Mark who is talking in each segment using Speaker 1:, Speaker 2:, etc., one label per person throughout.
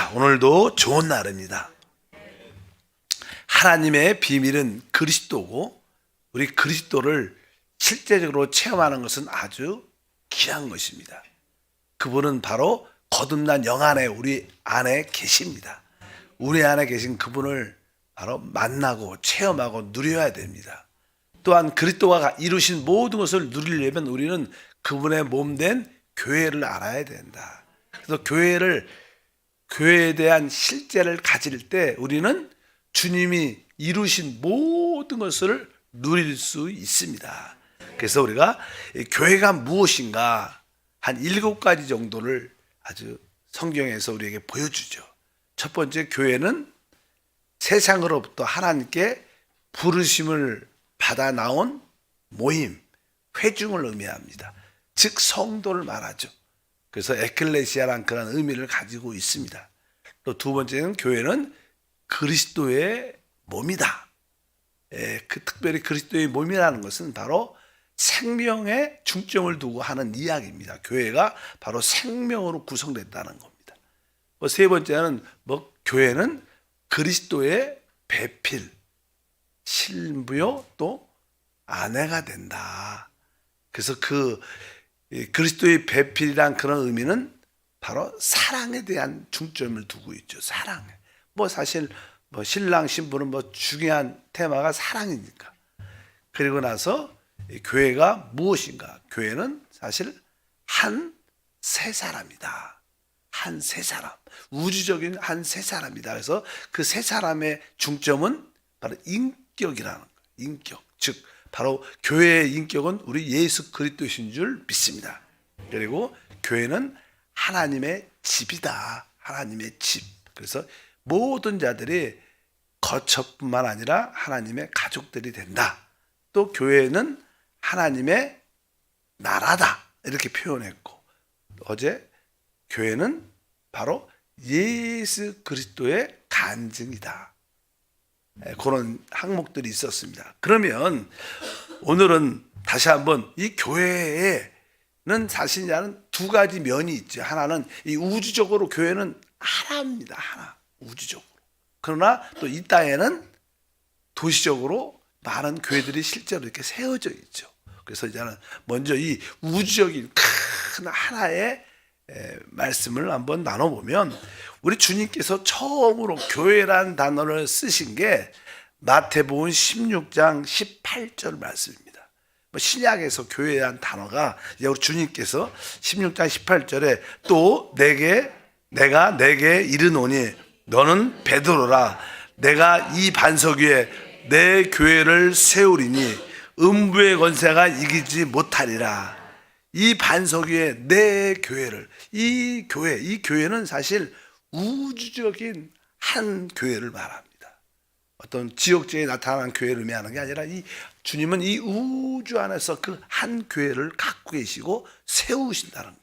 Speaker 1: 자, 오늘도 좋은 날입니다. 하나님의 비밀은 그리스도고 우리 그리스도를 실제적으로 체험하는 것은 아주 귀한 것입니다. 그분은 바로 거듭난 영 안에 우리 안에 계십니다. 우리 안에 계신 그분을 바로 만나고 체험하고 누려야 됩니다. 또한 그리스도가 이루신 모든 것을 누리려면 우리는 그분의 몸된 교회를 알아야 된다. 그래서 교회에 대한 실제를 가질 때 우리는 주님이 이루신 모든 것을 누릴 수 있습니다. 그래서 우리가 교회가 무엇인가 한 7가지 정도를 아주 성경에서 우리에게 보여주죠. 첫 번째, 교회는 세상으로부터 하나님께 부르심을 받아 나온 모임, 회중을 의미합니다. 즉 성도를 말하죠. 그래서 에클레시아라는 그런 의미를 가지고 있습니다. 또 두 번째는 교회는 그리스도의 몸이다. 특별히 그리스도의 몸이라는 것은 바로 생명에 중점을 두고 하는 이야기입니다. 교회가 바로 생명으로 구성됐다는 겁니다. 세 번째는 교회는 그리스도의 배필, 신부요 또 아내가 된다. 그래서 그리스도의 배필이란 그런 의미는 바로 사랑에 대한 중점을 두고 있죠. 사랑에. 사실 신랑 신부는 중요한 테마가 사랑이니까. 그리고 나서 교회가 무엇인가? 교회는 사실 한 세 사람이다. 한 세 사람. 우주적인 한 세 사람이다. 그래서 그 세 사람의 중점은 바로 인격이라는 거예요. 인격. 즉 바로 교회의 인격은 우리 예수 그리스도이신 줄 믿습니다. 그리고 교회는 하나님의 집이다. 하나님의 집. 그래서 모든 자들이 거처뿐만 아니라 하나님의 가족들이 된다. 또 교회는 하나님의 나라다. 이렇게 표현했고, 어제 교회는 바로 예수 그리스도의 간증이다. 그런 항목들이 있었습니다. 그러면 오늘은 다시 한번 이 교회에는 사실은 두 가지 면이 있죠. 하나는 이 우주적으로 교회는 하나입니다. 하나. 우주적으로. 그러나 또 이 땅에는 도시적으로 많은 교회들이 실제로 이렇게 세워져 있죠. 그래서 이제는 먼저 이 우주적인 큰 하나의 말씀을 한번 나눠보면, 우리 주님께서 처음으로 교회란 단어를 쓰신 게 마태복음 16장 18절 말씀입니다. 신약에서 교회란 단어가 우리 주님께서 16장 18절에 또 내가 내게 이르노니 너는 베드로라. 내가 이 반석 위에 내 교회를 세우리니 음부의 권세가 이기지 못하리라. 이 반석 위에 내 교회를, 이 교회는 사실 우주적인 한 교회를 말합니다. 어떤 지역지에 나타난 교회를 의미하는 게 아니라 이 주님은 이 우주 안에서 그 한 교회를 갖고 계시고 세우신다는 거예요.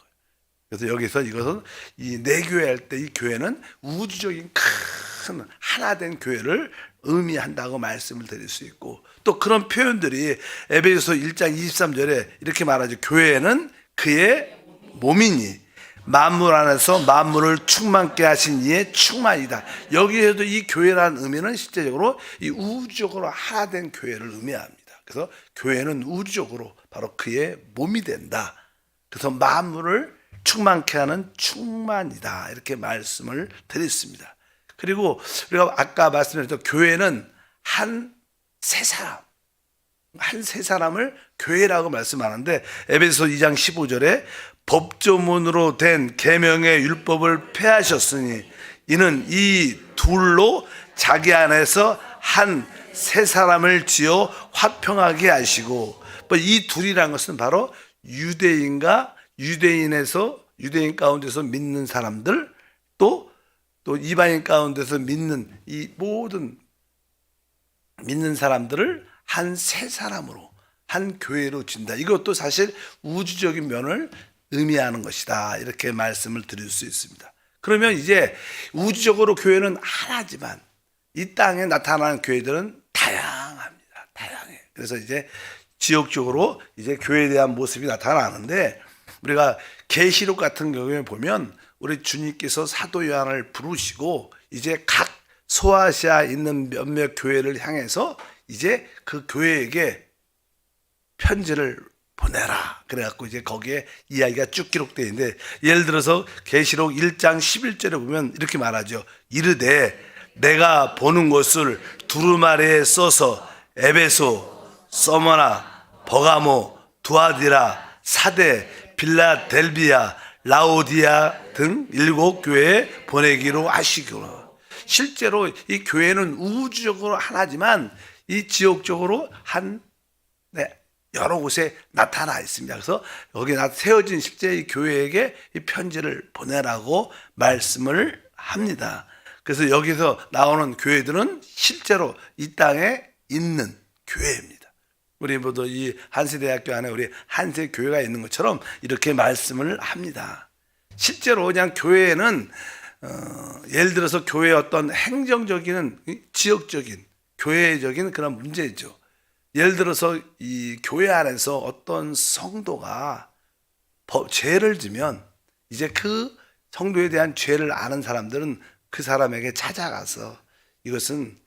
Speaker 1: 그래서 여기서 이것은 이 내 교회 할 때 이 교회는 우주적인 큰 하나된 교회를 의미한다고 말씀을 드릴 수 있고, 또 그런 표현들이 에베소서 1장 23절에 이렇게 말하죠. 교회는 그의 몸이니 만물 안에서 만물을 충만케 하신 이의 충만이다. 여기에도 이 교회라는 의미는 실제적으로 이 우주적으로 하나된 교회를 의미합니다. 그래서 교회는 우주적으로 바로 그의 몸이 된다. 그래서 만물을 충만케 하는 충만이다. 이렇게 말씀을 드렸습니다. 그리고 우리가 아까 말씀드렸던 교회는 한 세 사람을 교회라고 말씀하는데, 에베소 2장 15절에 법조문으로 된 계명의 율법을 폐하셨으니 이는 이 둘로 자기 안에서 한 세 사람을 지어 화평하게 하시고, 이 둘이라는 것은 바로 유대인 가운데서 믿는 사람들, 또 이방인 가운데서 믿는 이 모든 믿는 사람들을 한 세 사람으로, 한 교회로 준다. 이것도 사실 우주적인 면을 의미하는 것이다. 이렇게 말씀을 드릴 수 있습니다. 그러면 이제 우주적으로 교회는 하나지만 이 땅에 나타나는 교회들은 다양합니다. 다양해. 그래서 이제 지역적으로 이제 교회에 대한 모습이 나타나는데, 우리가 계시록 같은 경우에 보면 우리 주님께서 사도 요한을 부르시고 이제 각 소아시아에 있는 몇몇 교회를 향해서 이제 그 교회에게 편지를 보내라. 그래갖고 이제 거기에 이야기가 쭉 기록되어 있는데, 예를 들어서 계시록 1장 11절에 보면 이렇게 말하죠. 이르되 내가 보는 것을 두루마리에 써서 에베소, 서머나, 버가모, 두아디라, 사데, 빌라델비아, 라오디아 등 7교회에 보내기로 하시구나. 실제로 이 교회는 우주적으로 하나지만 이 지역적으로 여러 곳에 나타나 있습니다. 그래서 여기 세워진 실제 이 교회에게 이 편지를 보내라고 말씀을 합니다. 그래서 여기서 나오는 교회들은 실제로 이 땅에 있는 교회입니다. 우리 모두 이 한세대학교 안에 우리 한세교회가 있는 것처럼 이렇게 말씀을 합니다. 실제로 그냥 교회에는 예를 들어서 교회의 어떤 행정적인 지역적인 교회적인 그런 문제죠. 예를 들어서 이 교회 안에서 어떤 성도가 죄를 지면 이제 그 성도에 대한 죄를 아는 사람들은 그 사람에게 찾아가서 이것은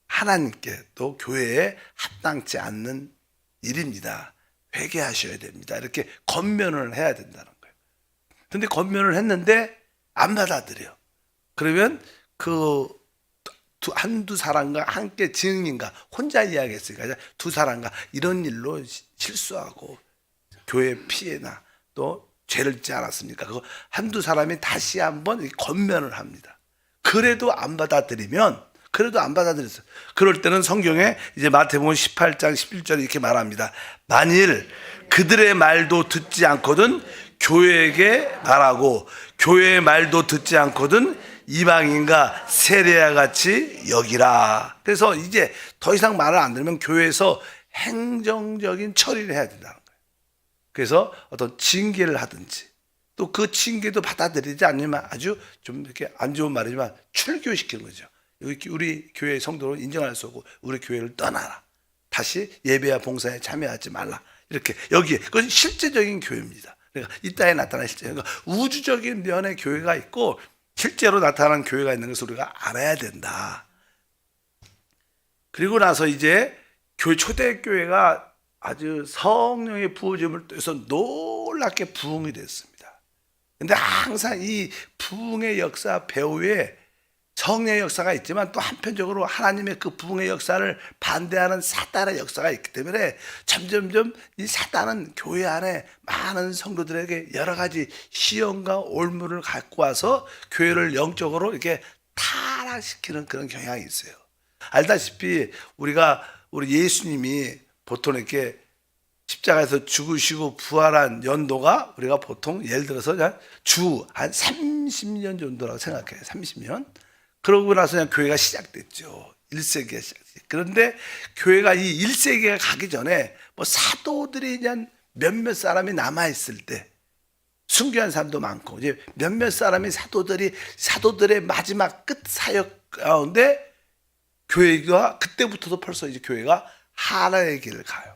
Speaker 1: 하나님께 또 교회에 합당치 않는 일입니다. 회개하셔야 됩니다. 이렇게 권면을 해야 된다는 거예요. 근데 권면을 했는데 안 받아들여. 그러면 그 한두 사람과 함께 증인과 혼자 이야기했으니까 두 사람과 이런 일로 실수하고 교회 피해나 또 죄를 짓지 않았습니까? 그거 한두 사람이 다시 한번 권면을 합니다. 그래도 안 받아들였어요. 그럴 때는 성경에 이제 마태복음 18장 11절에 이렇게 말합니다. 만일 그들의 말도 듣지 않거든 교회에게 말하고 교회의 말도 듣지 않거든 이방인과 세례와 같이 여기라. 그래서 이제 더 이상 말을 안 들으면 교회에서 행정적인 처리를 해야 된다는 거예요. 그래서 어떤 징계를 하든지 또 그 징계도 받아들이지 않으면 아주 좀 이렇게 안 좋은 말이지만 출교시키는 거죠. 우리 교회 성도로 인정할 수 없고 우리 교회를 떠나라. 다시 예배와 봉사에 참여하지 말라. 이렇게 여기에 그건 실제적인 교회입니다. 그러니까 이 땅에 나타난 실제 그러니까 우주적인 면의 교회가 있고 실제로 나타나는 교회가 있는 것을 우리가 알아야 된다. 그리고 나서 이제 초대교회가 아주 성령의 부어짐을 통해서 놀랍게 부흥이 됐습니다. 근데 항상 이 부흥의 역사 배후에 성령의 역사가 있지만 또 한편적으로 하나님의 그 부흥의 역사를 반대하는 사단의 역사가 있기 때문에 점점점 이 사단은 교회 안에 많은 성도들에게 여러 가지 시험과 올무를 갖고 와서 교회를 영적으로 이렇게 타락시키는 그런 경향이 있어요. 알다시피 우리 예수님이 보통 이렇게 십자가에서 죽으시고 부활한 연도가 우리가 보통 예를 들어서 한 30년 정도라고 생각해요. 30년. 그러고 나서 그냥 교회가 시작됐죠. 1세기가 시작됐죠. 그런데 교회가 이 1세기가 가기 전에 뭐 사도들이 그냥 몇몇 사람이 남아있을 때 순교한 사람도 많고 이제 몇몇 사람이 사도들의 마지막 끝 사역 가운데 교회가 그때부터도 벌써 이제 교회가 하나의 길을 가요.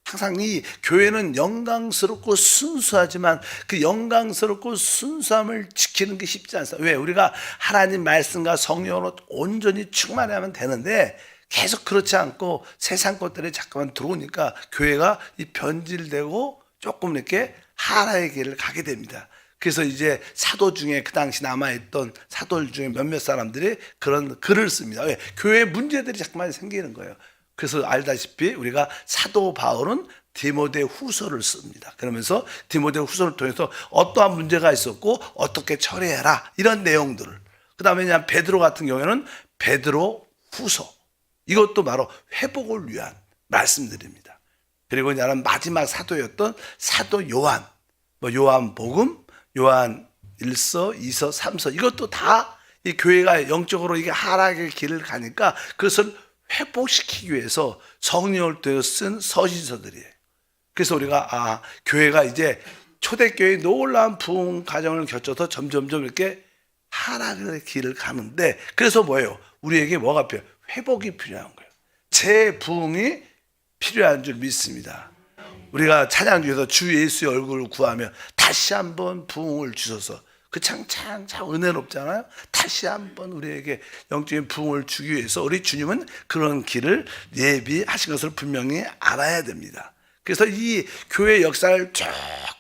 Speaker 1: 항상 이 교회는 영광스럽고 순수하지만 그 영광스럽고 순수함을 지키는 게 쉽지 않습니다. 왜? 우리가 하나님 말씀과 성령으로 온전히 충만하면 되는데 계속 그렇지 않고 세상 것들이 자꾸만 들어오니까 교회가 이 변질되고 조금 이렇게 하나의 길을 가게 됩니다. 그래서 이제 사도 중에 그 당시 남아있던 사도들 중에 몇몇 사람들이 그런 글을 씁니다. 왜? 교회에 문제들이 자꾸만 생기는 거예요. 그래서 알다시피 우리가 사도 바울은 디모데 후서를 씁니다. 그러면서 디모데 후서를 통해서 어떠한 문제가 있었고 어떻게 처리해라 이런 내용들을, 그 다음에 그냥 베드로 같은 경우에는 베드로 후서, 이것도 바로 회복을 위한 말씀들입니다. 그리고 이제는 마지막 사도였던 사도 요한, 요한복음, 요한 1서, 2서, 3서, 이것도 다 이 교회가 영적으로 이게 하락의 길을 가니까 그것을 회복시키기 위해서 성령을 통해 쓴 서신서들이에요. 그래서 우리가 교회가 이제 초대교회의 놀라운 부흥 과정을 거쳐서 점점점 이렇게 하락의 길을 가는데, 그래서 뭐예요? 우리에게 뭐가 필요해요? 회복이 필요한 거예요. 재부흥이 필요한 줄 믿습니다. 우리가 찬양 중에서 주 예수의 얼굴을 구하며 다시 한번 부흥을 주셔서 그 참 은혜롭잖아요. 다시 한번 우리에게 영적인 부흥을 주기 위해서 우리 주님은 그런 길을 예비하신 것을 분명히 알아야 됩니다. 그래서 이 교회 역사를 쭉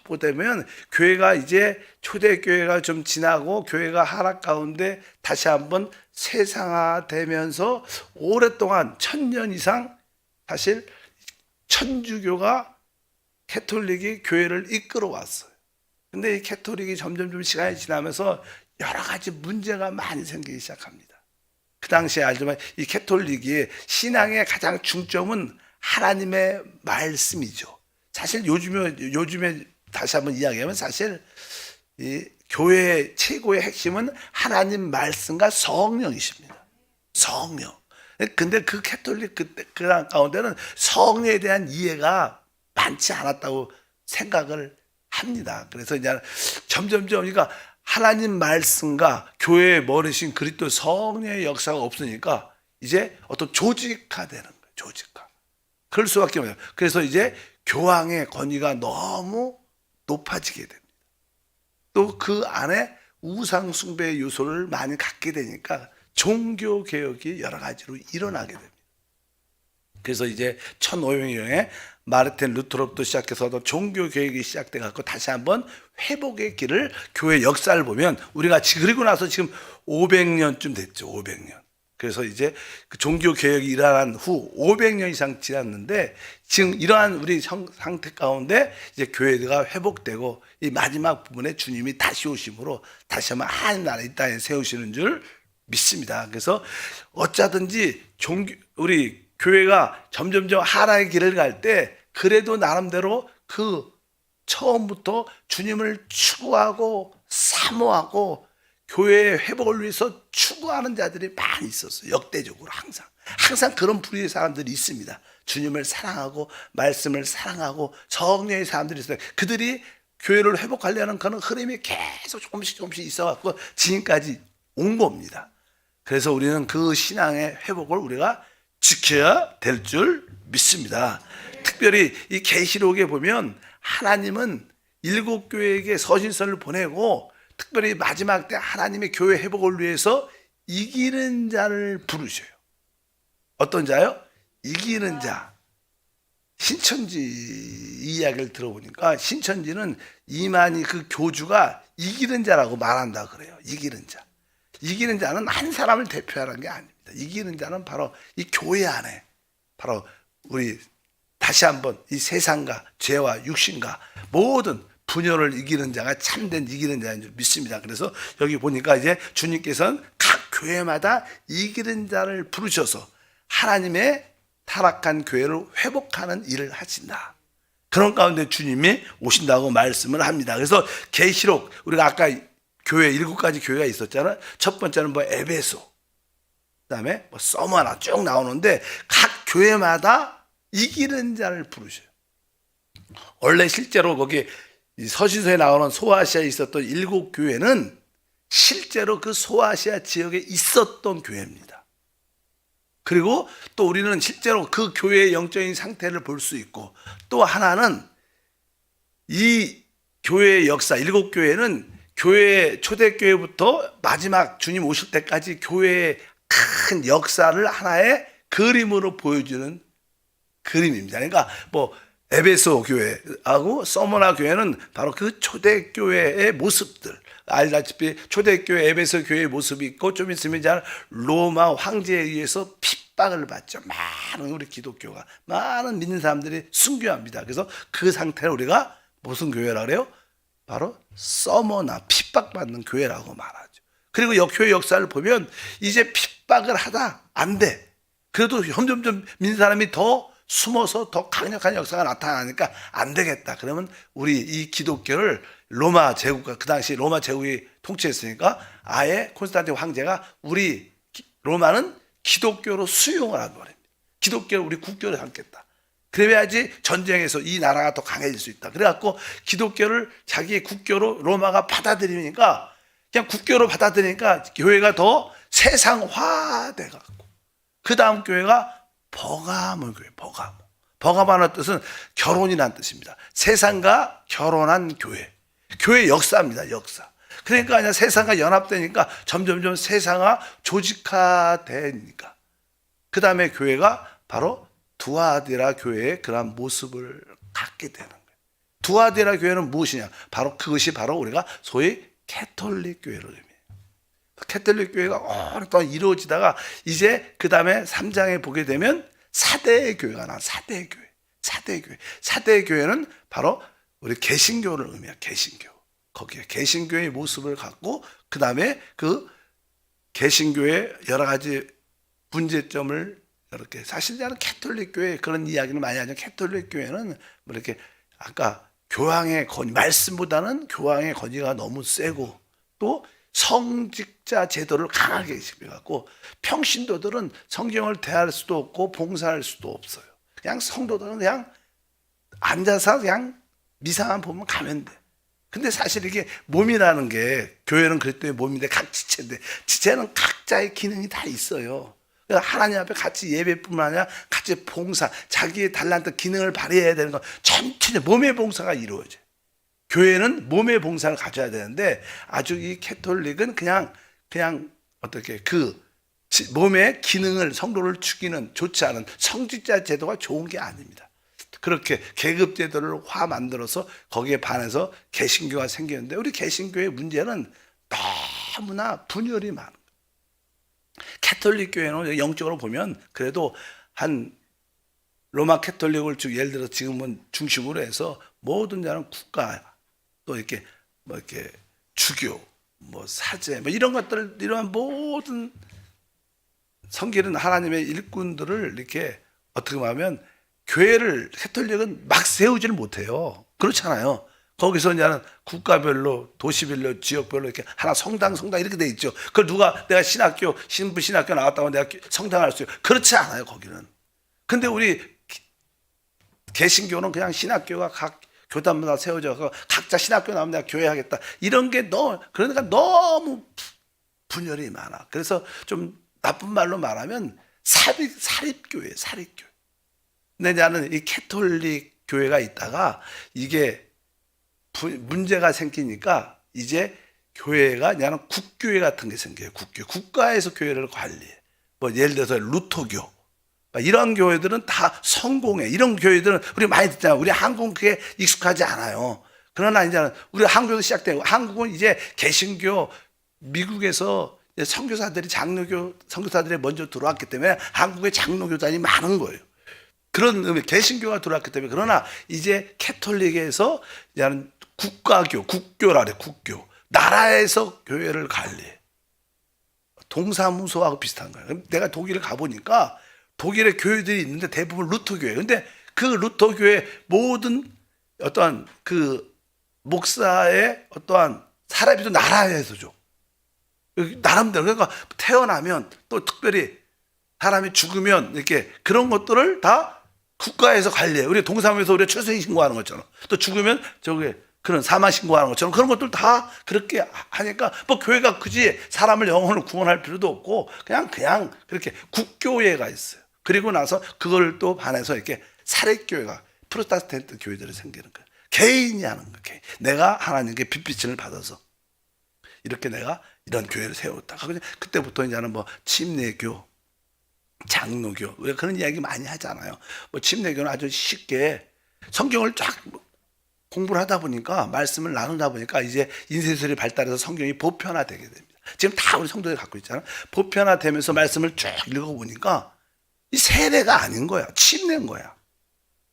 Speaker 1: 보다면 교회가 이제 초대교회가 좀 지나고 교회가 하락 가운데 다시 한번 세상화되면서 오랫동안 1000년 이상 사실 천주교가 캐톨릭이 교회를 이끌어 왔어요. 근데 이 캐톨릭이 점점 좀 시간이 지나면서 여러 가지 문제가 많이 생기기 시작합니다. 그 당시에 알지만 이 캐톨릭의 신앙의 가장 중점은 하나님의 말씀이죠. 사실 요즘에 다시 한번 이야기하면 사실 이 교회의 최고의 핵심은 하나님 말씀과 성령이십니다. 성령. 근데 그 캐톨릭 그 가운데는 성령에 대한 이해가 많지 않았다고 생각을 합니다. 그래서 이제 점점 그러니까 하나님 말씀과 교회의 머리신 그리스도 성령의 역사가 없으니까 이제 어떤 조직화되는 거예요. 조직화. 그럴 수밖에 없어요. 그래서 이제 교황의 권위가 너무 높아지게 됩니다. 또 그 안에 우상 숭배의 요소를 많이 갖게 되니까 종교 개혁이 여러 가지로 일어나게 됩니다. 그래서 이제 1500년에 마르틴 루터로부터 시작해서 종교 개혁이 시작돼 갖고 다시 한번 회복의 길을 교회 역사를 보면 우리가 그리고 나서 지금 500년쯤 됐죠. 500년. 그래서 이제 그 종교 개혁이 일어난 후 500년 이상 지났는데 지금 이러한 우리 상태 가운데 이제 교회가 회복되고 이 마지막 부분에 주님이 다시 오심으로 다시 한번 하나님 나라 이 땅에 세우시는 줄 믿습니다. 그래서 어쩌든지 우리 교회가 점점점 하나의 길을 갈 때 그래도 나름대로 그 처음부터 주님을 추구하고 사모하고 교회의 회복을 위해서 추구하는 자들이 많이 있었어요. 역대적으로 항상 그런 부류의 사람들이 있습니다. 주님을 사랑하고 말씀을 사랑하고 성령의 사람들이 있어요. 그들이 교회를 회복하려는 그런 흐름이 계속 조금씩 있어갖고 지금까지 온 겁니다. 그래서 우리는 그 신앙의 회복을 우리가 지켜야 될 줄 믿습니다. 특별히 이 계시록에 보면 하나님은 7교회에게 서신서를 보내고 특별히 마지막 때 하나님의 교회 회복을 위해서 이기는 자를 부르셔요. 어떤 자요? 이기는 자. 신천지 이야기를 들어보니까 신천지는 이만희 그 교주가 이기는 자라고 말한다 그래요. 이기는 자. 이기는 자는 한 사람을 대표하는 게 아닙니다. 이기는 자는 바로 이 교회 안에 바로 우리 다시 한번 이 세상과 죄와 육신과 모든 분열을 이기는 자가 참된 이기는 자인 줄 믿습니다. 그래서 여기 보니까 이제 주님께서는 각 교회마다 이기는 자를 부르셔서 하나님의 타락한 교회를 회복하는 일을 하신다. 그런 가운데 주님이 오신다고 말씀을 합니다. 그래서 계시록 우리가 아까 교회 7가지 교회가 있었잖아요. 첫 번째는 뭐 에베소, 그다음에 뭐 서머나 쭉 나오는데 각 교회마다 이기는 자를 부르셔요. 원래 실제로 거기 서신서에 나오는 소아시아에 있었던 7교회는 실제로 그 소아시아 지역에 있었던 교회입니다. 그리고 또 우리는 실제로 그 교회의 영적인 상태를 볼 수 있고 또 하나는 이 교회의 역사 7교회는 교회 초대교회부터 마지막 주님 오실 때까지 교회의 큰 역사를 하나의 그림으로 보여주는 그림입니다. 그러니까 뭐 에베소 교회하고 서머나 교회는 바로 그 초대교회의 모습들, 알다시피 초대교회 에베소 교회의 모습이 있고 좀 있으면 이제 로마 황제에 의해서 핍박을 받죠. 많은 우리 기독교가 많은 믿는 사람들이 순교합니다. 그래서 그 상태를 우리가 무슨 교회라 그래요? 바로 서머나 핍박받는 교회라고 말하죠. 그리고 교회 역사를 보면 이제 핍박을 하다 안 돼. 그래도 점점점 믿는 사람이 더 숨어서 더 강력한 역사가 나타나니까 안 되겠다. 그러면 우리 이 기독교를 로마 제국가 그 당시 로마 제국이 통치했으니까 아예 콘스탄틴 황제가 우리 로마는 기독교로 수용을 하는 거랍니다. 기독교를 우리 국교로 삼겠다. 그래야지 전쟁에서 이 나라가 더 강해질 수 있다. 그래갖고 기독교를 자기의 국교로 로마가 받아들이니까 그냥 국교로 받아들이니까 교회가 더 세상화돼갖고 그 다음 교회가 버가모 교회, 버가바노 뜻은 결혼이라는 뜻입니다. 세상과 결혼한 교회. 교회 역사입니다. 역사. 그러니까 그냥 세상과 연합되니까 점점점 세상화 조직화되니까. 그 다음에 교회가 바로 두아디라 교회의 그런 모습을 갖게 되는 거예요. 두아디라 교회는 무엇이냐? 바로 그것이 바로 우리가 소위 캐톨릭 교회를 의미해요. 캐톨릭 교회가 오랫동안 이루어지다가 이제 그 다음에 3장에 보게 되면 4대 교회가 나와. 4대 교회. 4대 교회. 4대 교회는 바로 우리 개신교를 의미해요. 개신교. 거기에 개신교의 모습을 갖고 그 다음에 그 개신교의 여러 가지 문제점을 이렇게 사실 저는 캐톨릭 교회 그런 이야기를 많이 하죠. 캐톨릭 교회는 뭐 이렇게 아까 교황의 권위 말씀보다는 교황의 권위가 너무 세고 또 성직자 제도를 강하게 지켜갖고 평신도들은 성경을 대할 수도 없고 봉사할 수도 없어요. 그냥 성도들은 그냥 앉아서 그냥 미사만 보면 가면 돼. 근데 사실 이게 몸이라는 게 교회는 그랬더니 몸인데 각 지체인데 지체는 각자의 기능이 다 있어요. 하나님 앞에 같이 예배뿐만 아니라 같이 봉사, 자기의 달란트 기능을 발휘해야 되는 건 전체 몸의 봉사가 이루어져요. 교회는 몸의 봉사를 가져야 되는데 아주 이 캐톨릭은 그냥 어떻게 그 몸의 기능을 성도를 죽이는 좋지 않은 성직자 제도가 좋은 게 아닙니다. 그렇게 계급 제도를 만들어서 거기에 반해서 개신교가 생겼는데 우리 개신교의 문제는 너무나 분열이 많은 거예요. 캐톨릭 교회는 영적으로 보면 그래도 한 로마 캐톨릭을 예를 들어 지금은 중심으로 해서 모든 자는 국가 또 이렇게 뭐 이렇게 주교 뭐 사제 뭐 이런 것들 이런 모든 섬기는 하나님의 일꾼들을 이렇게 어떻게 보면 교회를 캐톨릭은 막 세우지를 못해요. 그렇잖아요. 거기서 이제는 국가별로 도시별로 지역별로 이렇게 하나 성당 이렇게 돼 있죠. 그걸 누가 내가 신부 신학교 나왔다고 내가 성당할 수 있어요? 그렇지 않아요. 거기는. 근데 우리 개신교는 그냥 신학교가 각 교단마다 세워져서 각자 신학교 나오면 내가 교회 하겠다. 이런 게 그러니까 너무 분열이 많아. 그래서 좀 나쁜 말로 말하면 사립교회. 근데 나는 이 캐톨릭 교회가 있다가 이게 문제가 생기니까 이제 교회가 그냥 국교회 같은 게 생겨요. 국가에서 교회를 관리해. 뭐 예를 들어서 루터교. 이런 교회들은 다 성공해. 이런 교회들은 우리 많이 듣잖아요. 우리 한국은 그게 익숙하지 않아요. 그러나 이제 우리 한국에서 시작되고 한국은 이제 개신교 미국에서 선교사들이 선교사들이 먼저 들어왔기 때문에 한국에 장로교단이 많은 거예요. 그런 의미 개신교가 들어왔기 때문에 그러나 이제 캐톨릭에서 이제는 국교라 그래. 국교. 나라에서 교회를 관리해. 동사무소하고 비슷한 거예요. 내가 독일을 가보니까 독일의 교회들이 있는데 대부분 루터교회. 근데 그 루터교회 모든 어떠한 그 목사의 어떠한 사람이 나라에서 줘. 나름대로. 그러니까 태어나면 또 특별히 사람이 죽으면 이렇게 그런 것들을 다 국가에서 관리해. 우리 동사무소에서 우리 출생 신고하는 것처럼. 또 죽으면 그런 사망 신고하는 것처럼 그런 것들 다 그렇게 하니까 뭐 교회가 굳이 사람을 영혼을 구원할 필요도 없고 그냥 그렇게 국교회가 있어요. 그리고 나서 그걸 또 반해서 이렇게 사립교회가 프로테스탄트 교회들이 생기는 거예요. 개인이 하는 거예요. 내가 하나님께 빚비침을 받아서 이렇게 내가 이런 교회를 세웠다. 그때부터 이제는 뭐 침례교, 장로교 우리가 그런 이야기 많이 하잖아요. 뭐 침례교는 아주 쉽게 성경을 쫙 공부를 하다 보니까 말씀을 나누다 보니까 이제 인쇄술이 발달해서 성경이 보편화되게 됩니다. 지금 다 우리 성도들이 갖고 있잖아요. 보편화되면서 말씀을 쭉 읽어보니까 이 세례가 아닌 거야. 침례인 거야.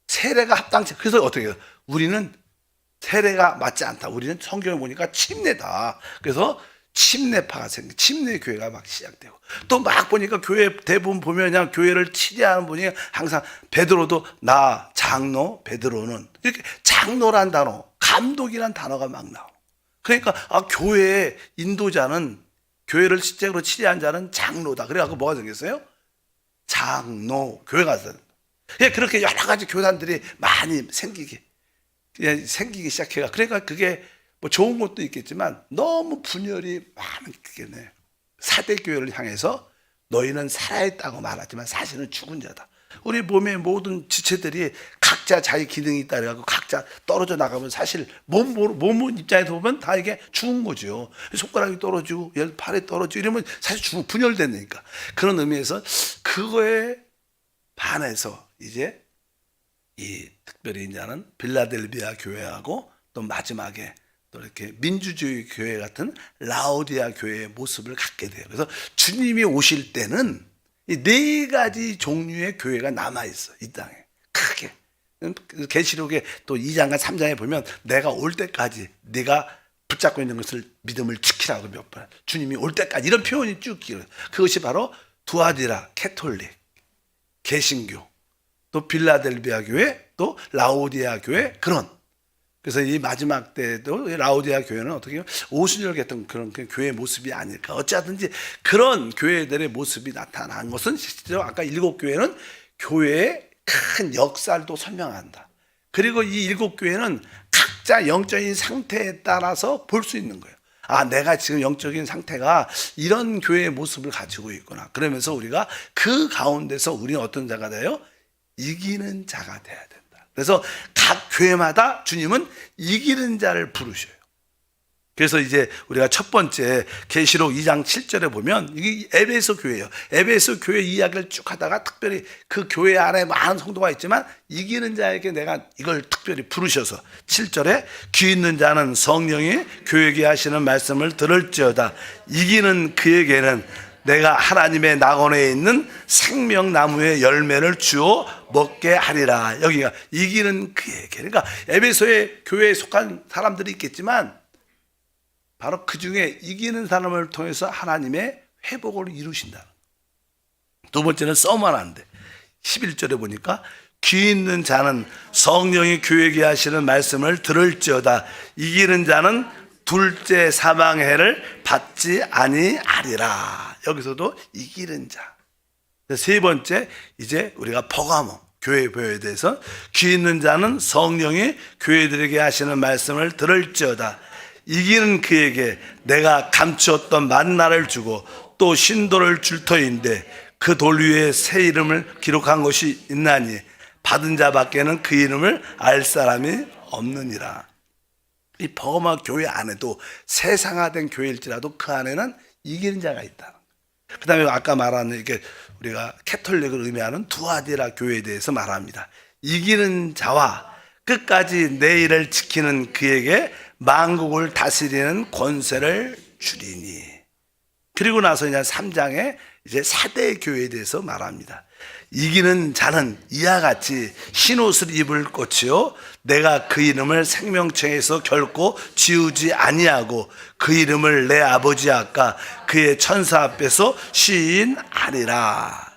Speaker 1: 세례가 합당치. 그래서 어떻게 해요? 우리는 세례가 맞지 않다. 우리는 성경을 보니까 침례다. 그래서 침례파가 침례교회가 막 시작되고 또 막 보니까 교회 대부분 보면 그냥 교회를 치리하는 분이 항상 베드로도 장로 베드로는 이렇게 장로란 단어, 감독이란 단어가 막 나와. 그러니까 교회의 인도자는 교회를 실제로 치리한 자는 장로다. 그래갖고 뭐가 생겼어요? 장로 교회가 된. 그렇게 여러 가지 교단들이 많이 생기기 시작해가. 그러니까 그게 뭐 좋은 것도 있겠지만 너무 분열이 많겠네. 4대 교회를 향해서 너희는 살아있다고 말하지만 사실은 죽은 자다. 우리 몸의 모든 지체들이 각자 자기 기능이 있다 그래갖고 각자 떨어져 나가면 사실 몸 입장에서 보면 다 이게 죽은 거죠. 손가락이 떨어지고 팔이 떨어지고 이러면 사실 분열되니까. 그런 의미에서 그거에 반해서 이제 이 특별히 이제는 빌라델비아 교회하고 또 마지막에 또 이렇게 민주주의 교회 같은 라오디아 교회의 모습을 갖게 돼요. 그래서 주님이 오실 때는 이 네 가지 종류의 교회가 남아 있어 이 땅에 크게. 계시록에 또 2장과 3장에 보면 내가 올 때까지 네가 붙잡고 있는 것을 믿음을 지키라고 몇 번. 주님이 올 때까지 이런 표현이 쭉 길어요. 그것이 바로 두아디라, 캐톨릭, 개신교, 또 빌라델비아 교회, 또 라오디아 교회 그런. 그래서 이 마지막 때도 라오디아 교회는 어떻게 오순절같은 그런 교회의 모습이 아닐까. 어찌하든지 그런 교회들의 모습이 나타난 것은 실제로 아까 7교회는 교회의 큰 역사도 설명한다. 그리고 이 7교회는 각자 영적인 상태에 따라서 볼 수 있는 거예요. 아, 내가 지금 영적인 상태가 이런 교회의 모습을 가지고 있구나. 그러면서 우리가 그 가운데서 우리는 어떤 자가 돼요? 이기는 자가 돼야 된다. 그래서 각 교회마다 주님은 이기는 자를 부르셔요. 그래서 이제 우리가 첫 번째 계시록 2장 7절에 보면 이게 에베소 교회예요. 에베소 교회 이야기를 쭉 하다가 특별히 그 교회 안에 많은 성도가 있지만 이기는 자에게 내가 이걸 특별히 부르셔서 7절에 귀 있는 자는 성령이 교회에게 하시는 말씀을 들을지어다. 이기는 그에게는 내가 하나님의 낙원에 있는 생명나무의 열매를 주어 먹게 하리라. 여기가 이기는 그에게. 그러니까 에베소의 교회에 속한 사람들이 있겠지만 바로 그 중에 이기는 사람을 통해서 하나님의 회복을 이루신다. 두 번째는 써만 한데 11절에 보니까 귀 있는 자는 성령이 교회에게 하시는 말씀을 들을지어다. 이기는 자는 둘째 사망의 해를 받지 아니하리라. 여기서도 이기는 자. 세 번째 이제 우리가 버가모 교회에 대해서 귀 있는 자는 성령이 교회들에게 하시는 말씀을 들을지어다. 이기는 그에게 내가 감추었던 만나를 주고 또 신도를 줄 터인데 그 돌 위에 새 이름을 기록한 것이 있나니 받은 자밖에는 그 이름을 알 사람이 없느니라. 이 버가모 교회 안에도 세상화된 교회일지라도 그 안에는 이기는 자가 있다. 그 다음에 아까 말한 이게 우리가 캐톨릭을 의미하는 두아디라 교회에 대해서 말합니다. 이기는 자와 끝까지 내 일을 지키는 그에게 만국을 다스리는 권세를 주리니. 그리고 나서 이제 3장에 이제 4대 교회에 대해서 말합니다. 이기는 자는 이와 같이 흰옷을 입을 것이요 내가 그 이름을 생명책에서 결코 지우지 아니하고 그 이름을 내 아버지 아까 그의 천사 앞에서 시인하리라.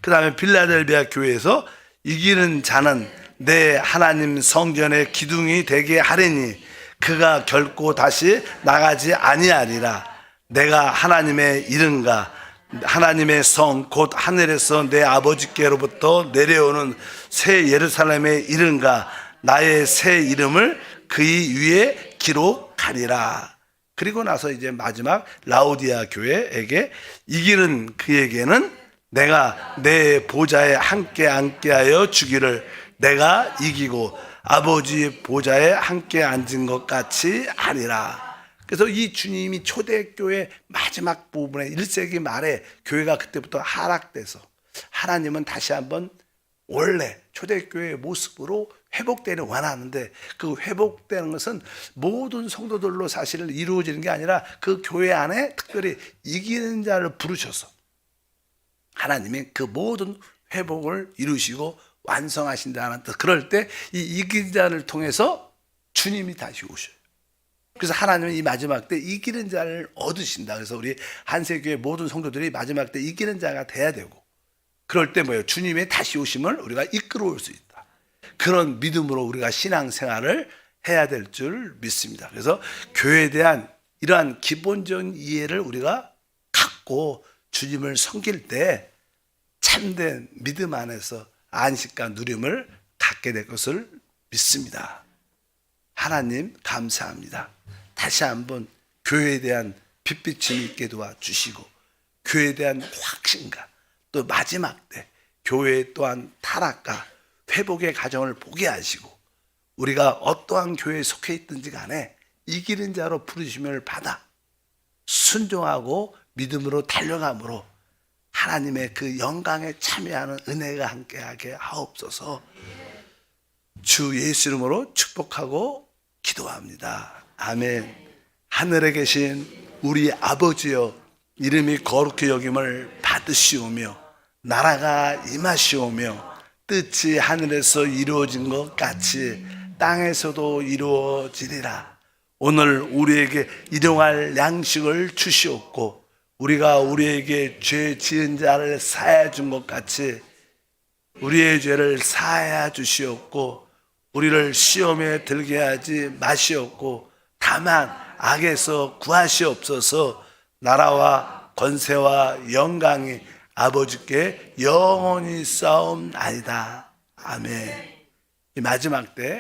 Speaker 1: 그 다음에 빌라델비아 교회에서 이기는 자는 내 하나님 성전의 기둥이 되게 하리니 그가 결코 다시 나가지 아니하리라. 내가 하나님의 이름과 하나님의 성 곧 하늘에서 내 아버지께로부터 내려오는 새 예루살렘의 이름과 나의 새 이름을 그의 위에 기록하리라. 그리고 나서 이제 마지막 라오디아 교회에게 이기는 그에게는 내가 내 보좌에 함께 앉게하여 주기를 내가 이기고 아버지 보좌에 함께 앉은 것 같이 하리라. 그래서 이 주님이 초대교회 마지막 부분에 1세기 말에 교회가 그때부터 하락돼서 하나님은 다시 한번 원래 초대교회의 모습으로 회복되는 원하는데 그 회복되는 것은 모든 성도들로 사실 이루어지는 게 아니라 그 교회 안에 특별히 이기는 자를 부르셔서 하나님이 그 모든 회복을 이루시고 완성하신다는 뜻. 그럴 때 이 이기는 자를 통해서 주님이 다시 오셔요. 그래서 하나님은 이 마지막 때 이기는 자를 얻으신다. 그래서 우리 한세교회 모든 성도들이 마지막 때 이기는 자가 돼야 되고 그럴 때 뭐예요? 주님의 다시 오심을 우리가 이끌어올 수 있다. 그런 믿음으로 우리가 신앙생활을 해야 될 줄 믿습니다. 그래서 교회에 대한 이러한 기본적인 이해를 우리가 갖고 주님을 섬길 때 참된 믿음 안에서 안식과 누림을 갖게 될 것을 믿습니다. 하나님 감사합니다. 다시 한번 교회에 대한 빛비침이 있게 도와주시고 교회에 대한 확신과 또 마지막 때 교회 또한 타락과 회복의 과정을 보게 하시고 우리가 어떠한 교회에 속해 있든지 간에 이기는 자로 부르심을 받아 순종하고 믿음으로 달려감으로 하나님의 그 영광에 참여하는 은혜가 함께하게 하옵소서. 주 예수 이름으로 축복하고 기도합니다. 아멘. 하늘에 계신 우리 아버지여, 이름이 거룩히 여김을 받으시오며 나라가 임하시오며 뜻이 하늘에서 이루어진 것 같이 땅에서도 이루어지리라. 오늘 우리에게 일용할 양식을 주시옵고 우리가 우리에게 죄 지은 자를 사하여 준 것 같이 우리의 죄를 사하여 주시옵고 우리를 시험에 들게 하지 마시옵고 다만 악에서 구하시옵소서. 나라와 권세와 영광이 아버지께 영원히 싸움나이다. 아멘. 이 마지막 때